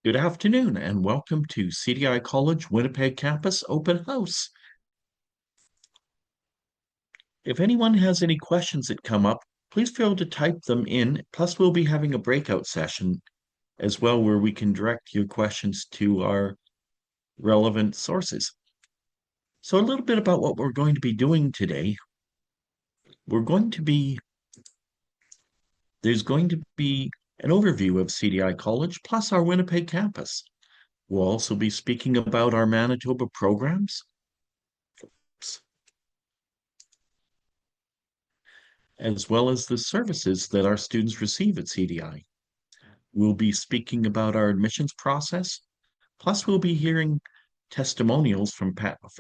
Good afternoon and welcome to CDI College Winnipeg Campus Open House. If anyone has any questions that come up, please feel to type them in. Plus, we'll be having a breakout session as well where we can direct your questions to our relevant sources. So a little bit about what we're going to be doing today. There's going to be an overview of CDI College plus our Winnipeg campus. We'll also be speaking about our Manitoba programs, as well as the services that our students receive at CDI. We'll be speaking about our admissions process, plus we'll be hearing testimonials from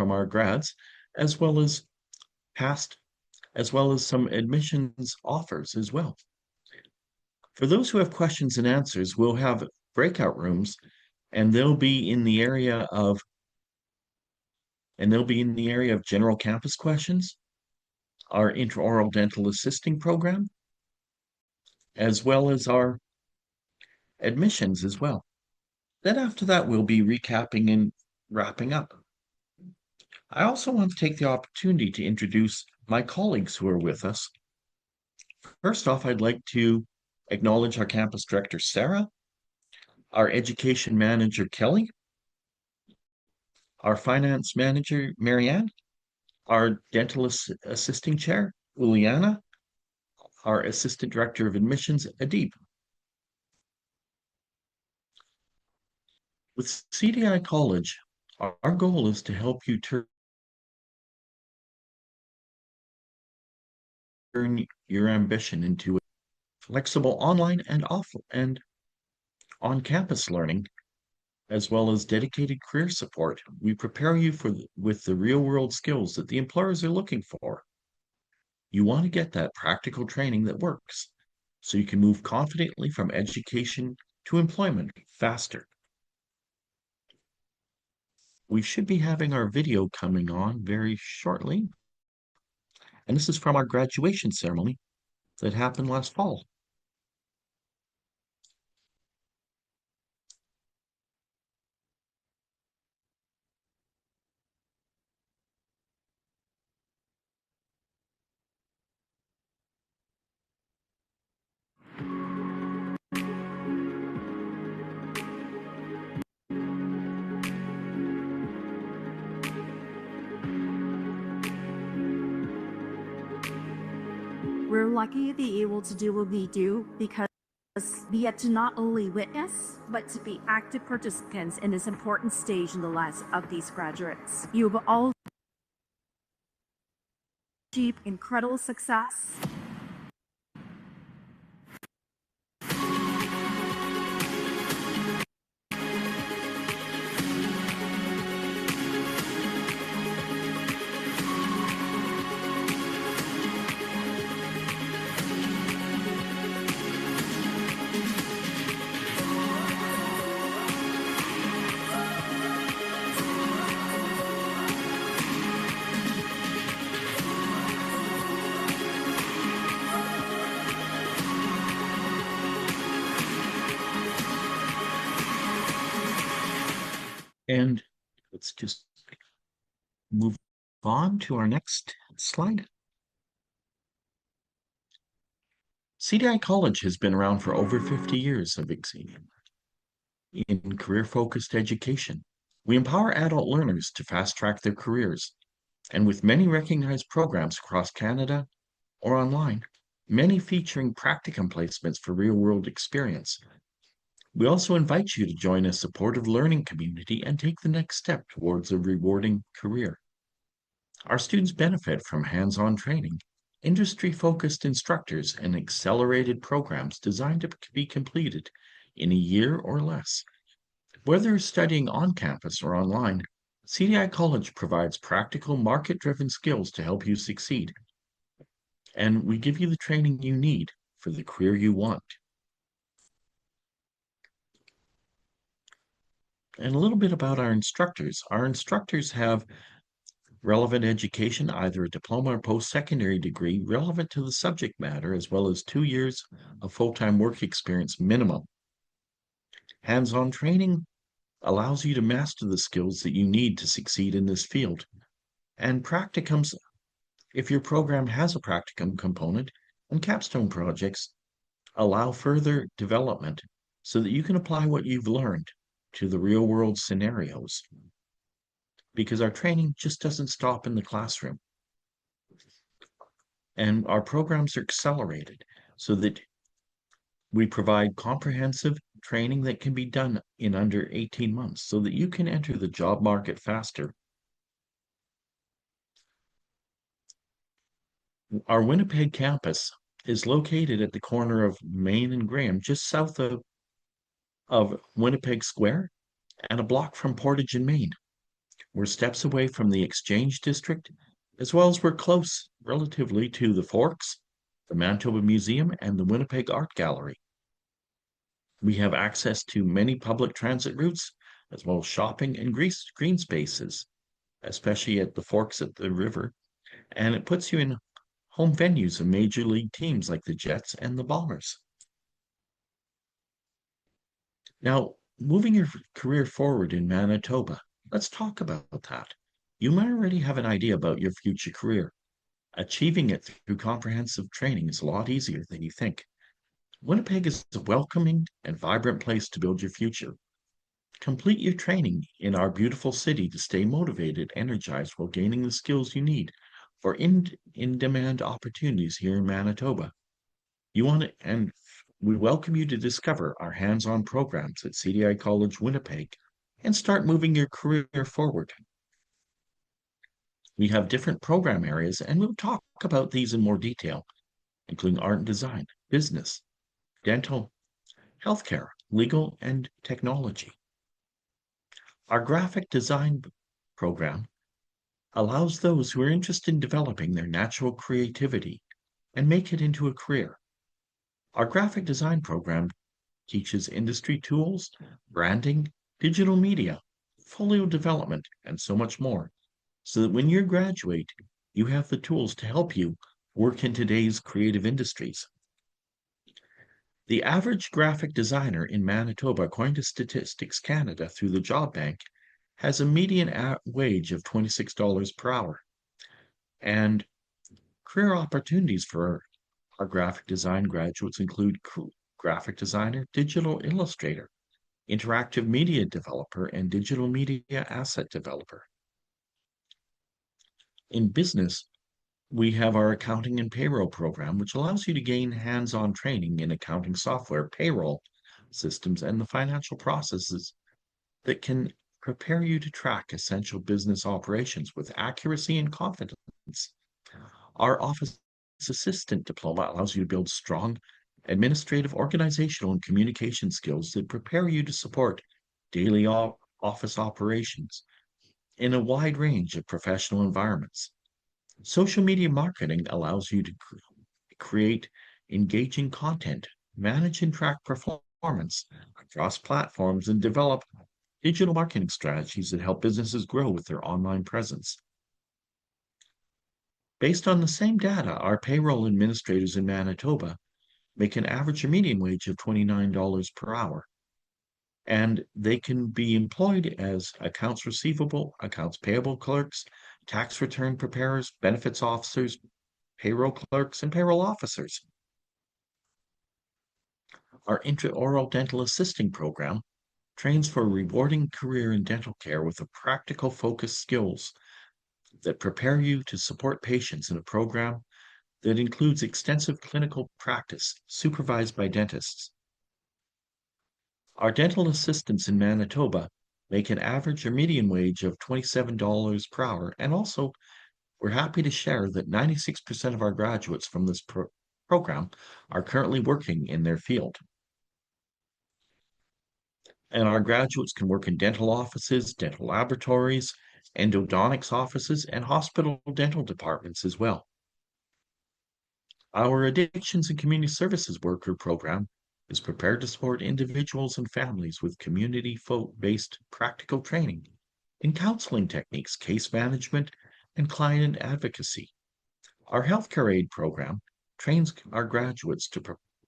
our grads, as well as some admissions offers as well. For those who have questions and answers, we'll have breakout rooms, and they'll be in the area of general campus questions, our intraoral dental assisting program, as well as our admissions as well. Then after that, we'll be recapping and wrapping up. I also want to take the opportunity to introduce my colleagues who are with us. First off, I'd like to acknowledge our campus director, Sarah, our education manager, Kelly, our finance manager, Marianne, our dental assisting chair, Uliana, our assistant director of admissions, Adib. With CDI College, our goal is to help you turn your ambition into flexible online and on-campus learning, as well as dedicated career support. We prepare you with the real-world skills that the employers are looking for. You want to get that practical training that works, so you can move confidently from education to employment faster. We should be having our video coming on very shortly. And this is from our graduation ceremony that happened last fall. We're lucky to be able to do what we do because we get to not only witness, but to be active participants in this important stage in the lives of these graduates. You've all achieved incredible success. And let's just move on to our next slide. CDI College has been around for over 50 years of in career-focused education. We empower adult learners to fast-track their careers, and with many recognized programs across Canada or online, many featuring practicum placements for real-world experience. We also invite you to join a supportive learning community and take the next step towards a rewarding career. Our students benefit from hands-on training, industry-focused instructors, and accelerated programs designed to be completed in a year or less. Whether studying on campus or online, CDI College provides practical, market-driven skills to help you succeed. And we give you the training you need for the career you want. And a little bit about our instructors. Our instructors have relevant education, either a diploma or post-secondary degree, relevant to the subject matter, as well as 2 years of full-time work experience minimum. Hands-on training allows you to master the skills that you need to succeed in this field. And practicums, if your program has a practicum component, and capstone projects allow further development so that you can apply what you've learned to the real world scenarios. Because our training just doesn't stop in the classroom. And our programs are accelerated so that we provide comprehensive training that can be done in under 18 months so that you can enter the job market faster. Our Winnipeg campus is located at the corner of Main and Graham, just south of Winnipeg Square and a block from Portage and Main. We're steps away from the Exchange District, as well as we're close relatively to the Forks, the Manitoba Museum, and the Winnipeg Art Gallery. We have access to many public transit routes, as well as shopping and green spaces, especially at the Forks at the river, and it puts you in home venues of major league teams like the Jets and the Bombers. Now, moving your career forward in Manitoba, let's talk about that. You might already have an idea about your future career. Achieving it through comprehensive training is a lot easier than you think. Winnipeg is a welcoming and vibrant place to build your future. Complete your training in our beautiful city to stay motivated, energized while gaining the skills you need for in-demand opportunities here in Manitoba. And we welcome you to discover our hands-on programs at CDI College Winnipeg and start moving your career forward. We have different program areas, and we'll talk about these in more detail, including art and design, business, dental, healthcare, legal, and technology. Our graphic design program allows those who are interested in developing their natural creativity and make it into a career. Our graphic design program teaches industry tools, branding, digital media, folio development, and so much more, so that when you graduate, you have the tools to help you work in today's creative industries. The average graphic designer in Manitoba, according to Statistics Canada through the Job Bank, has a median wage of $26 per hour. And career opportunities for our graphic design graduates include graphic designer, digital illustrator, interactive media developer, and digital media asset developer. In business, we have our accounting and payroll program, which allows you to gain hands-on training in accounting software, payroll systems, and the financial processes that can prepare you to track essential business operations with accuracy and confidence. Our office assistant diploma allows you to build strong administrative, organizational, and communication skills that prepare you to support daily office operations in a wide range of professional environments. Social media marketing allows you to create engaging content, manage and track performance across platforms, and develop digital marketing strategies that help businesses grow with their online presence. Based on the same data, our payroll administrators in Manitoba make an average or median wage of $29 per hour. And they can be employed as accounts receivable, accounts payable clerks, tax return preparers, benefits officers, payroll clerks, and payroll officers. Our intraoral dental assisting program trains for a rewarding career in dental care with a practical focused skills that prepare you to support patients in a program that includes extensive clinical practice supervised by dentists. Our dental assistants in Manitoba make an average or median wage of $27 per hour, and also we're happy to share that 96% of our graduates from this program are currently working in their field. And our graduates can work in dental offices, dental laboratories, endodontics offices, and hospital dental departments as well. Our Addictions and Community Services Worker program is prepared to support individuals and families with community-based practical training in counseling techniques, case management, and client advocacy. Our healthcare aid program trains our graduates to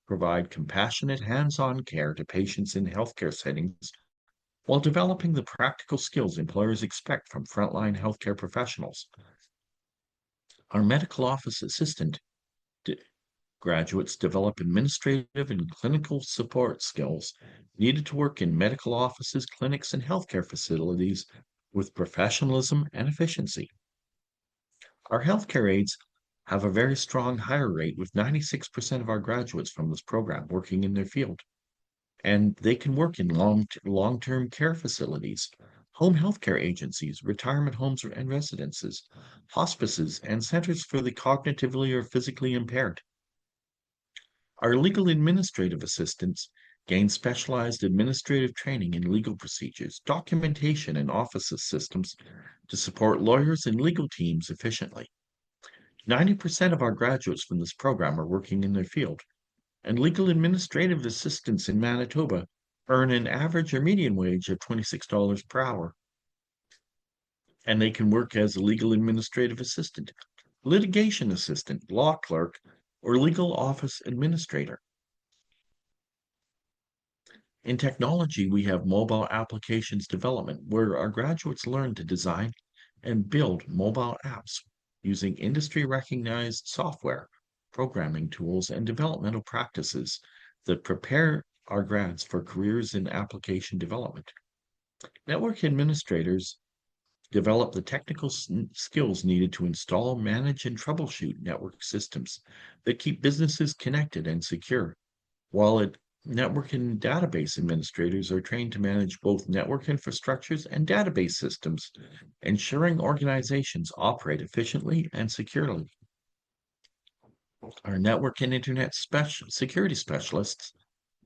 provide compassionate hands-on care to patients in healthcare settings while developing the practical skills employers expect from frontline healthcare professionals. Our medical office assistant graduates develop administrative and clinical support skills needed to work in medical offices, clinics, and healthcare facilities with professionalism and efficiency. Our healthcare aides have a very strong hire rate, with 96% of our graduates from this program working in their field. And they can work in long-term care facilities, home healthcare agencies, retirement homes and residences, hospices, and centers for the cognitively or physically impaired. Our legal administrative assistants gain specialized administrative training in legal procedures, documentation, and office systems to support lawyers and legal teams efficiently. 90% of our graduates from this program are working in their field, and legal administrative assistants in Manitoba earn an average or median wage of $26 per hour. And they can work as a legal administrative assistant, litigation assistant, law clerk, or legal office administrator. In technology, we have mobile applications development, where our graduates learn to design and build mobile apps using industry-recognized software, programming tools, and developmental practices that prepare our grads for careers in application development. Network administrators develop the technical skills needed to install, manage, and troubleshoot network systems that keep businesses connected and secure, while network and database administrators are trained to manage both network infrastructures and database systems, ensuring organizations operate efficiently and securely. Our network and internet security specialists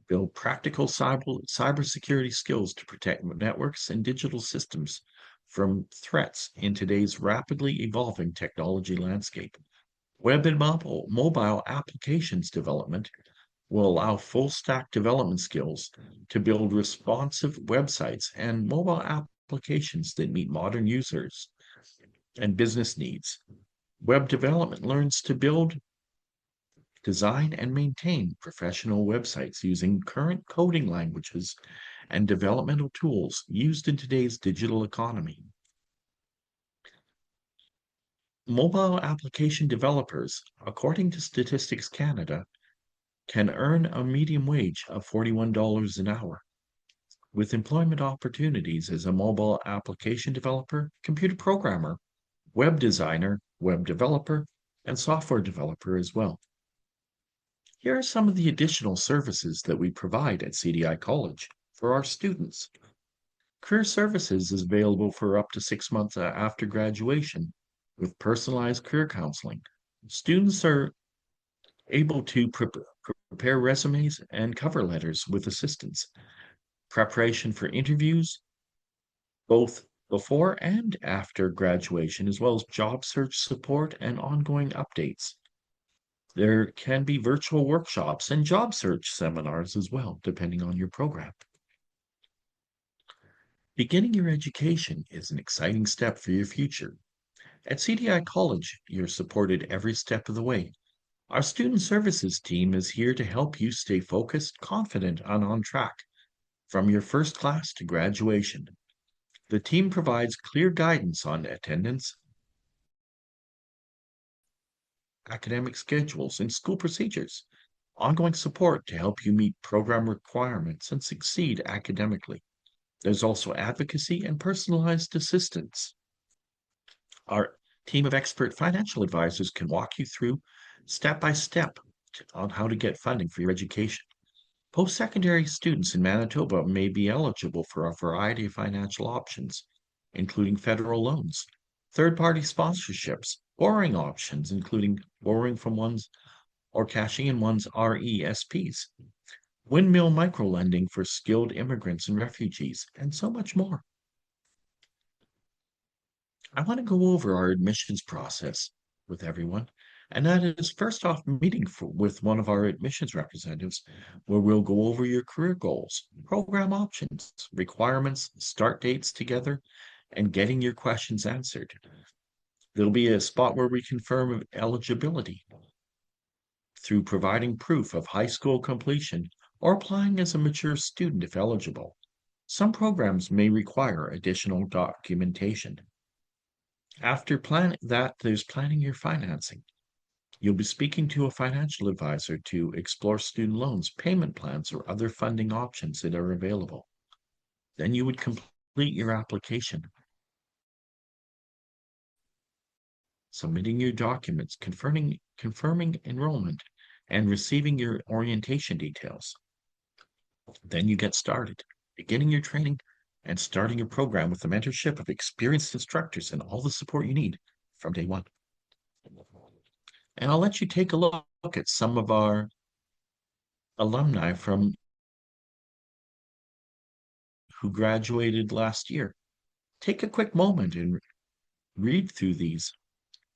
build practical cybersecurity skills to protect networks and digital systems from threats in today's rapidly evolving technology landscape. Web and mobile applications development will allow full stack development skills to build responsive websites and mobile applications that meet modern users and business needs. Web development learns to build, design, and maintain professional websites using current coding languages and developmental tools used in today's digital economy. Mobile application developers, according to Statistics Canada, can earn a median wage of $41 an hour, with employment opportunities as a mobile application developer, computer programmer, web designer, web developer, and software developer as well. Here are some of the additional services that we provide at CDI College for our students. Career Services is available for up to 6 months after graduation with personalized career counseling. Students are able to prepare resumes and cover letters with assistance, preparation for interviews, both before and after graduation, as well as job search support and ongoing updates. There can be virtual workshops and job search seminars as well, depending on your program. Beginning your education is an exciting step for your future. At CDI College, you're supported every step of the way. Our student services team is here to help you stay focused, confident, and on track from your first class to graduation. The team provides clear guidance on attendance, academic schedules, and school procedures, ongoing support to help you meet program requirements and succeed academically. There's also advocacy and personalized assistance. Our team of expert financial advisors can walk you through step by step on how to get funding for your education. Post-secondary students in Manitoba may be eligible for a variety of financial options, including federal loans, third-party sponsorships, borrowing options, including borrowing from one's or cashing in one's RESPs, windmill microlending for skilled immigrants and refugees, and so much more. I want to go over our admissions process with everyone, and that is first off meeting with one of our admissions representatives, where we'll go over your career goals, program options, requirements, start dates together, and getting your questions answered. There'll be a spot where we confirm eligibility. through providing proof of high school completion or applying as a mature student if eligible. Some programs may require additional documentation. After there's planning your financing. You'll be speaking to a financial advisor to explore student loans, payment plans, or other funding options that are available. Then you would complete your application, submitting your documents, confirming enrollment, and receiving your orientation details. Then you get started, beginning your training and starting your program with the mentorship of experienced instructors and all the support you need from day one. And I'll let you take a look at some of our alumni who graduated last year. Take a quick moment and read through these.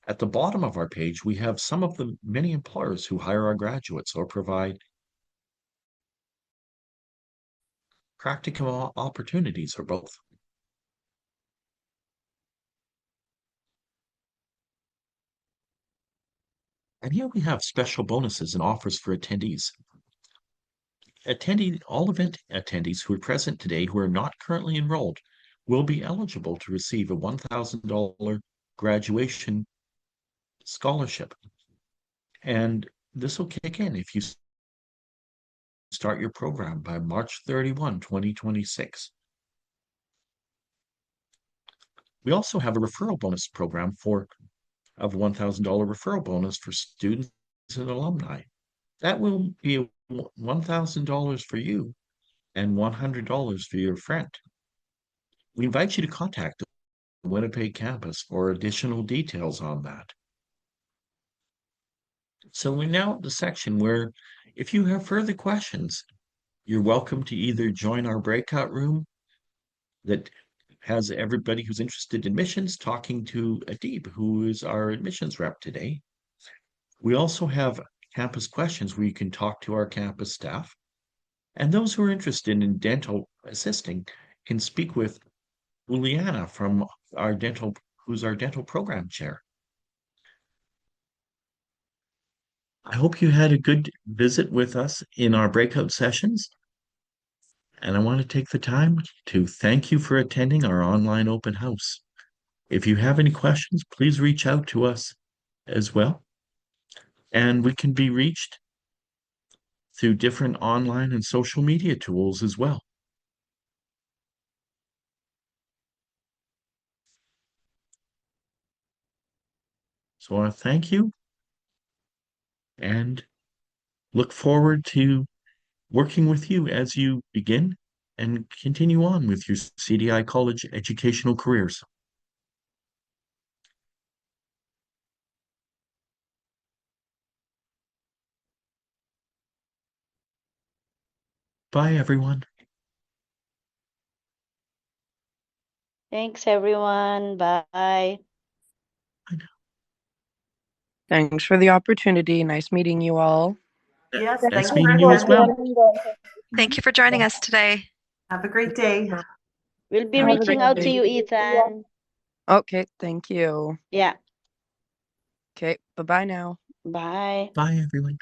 At the bottom of our page, we have some of the many employers who hire our graduates or provide practical opportunities or both. And here we have special bonuses and offers for attendees. All event attendees who are present today who are not currently enrolled will be eligible to receive a $1,000 graduation scholarship. And this will kick in if you start your program by March 31, 2026. We also have a referral bonus program of $1,000 referral bonus for students and alumni. That will be $1,000 for you and $100 for your friend. We invite you to contact the Winnipeg campus for additional details on that. So we're now at the section where if you have further questions, you're welcome to either join our breakout room that has everybody who's interested in admissions talking to Adib, who is our admissions rep today. We also have campus questions where you can talk to our campus staff. And those who are interested in dental assisting can speak with Juliana who's our dental program chair. I hope you had a good visit with us in our breakout sessions. And I want to take the time to thank you for attending our online open house. If you have any questions, please reach out to us as well. And we can be reached through different online and social media tools as well. So I want to thank you and look forward to working with you as you begin and continue on with your CDI college educational careers. Bye, everyone. Thanks, everyone. Bye. Thanks for the opportunity. Nice meeting you all. Yes, Nice thank meeting you you as well. Thank you for joining us today. Have a great day. We'll be Have a reaching great out day. to you, Ethan. Okay, thank you. Yeah. Okay, bye-bye now. Bye. Bye, everyone.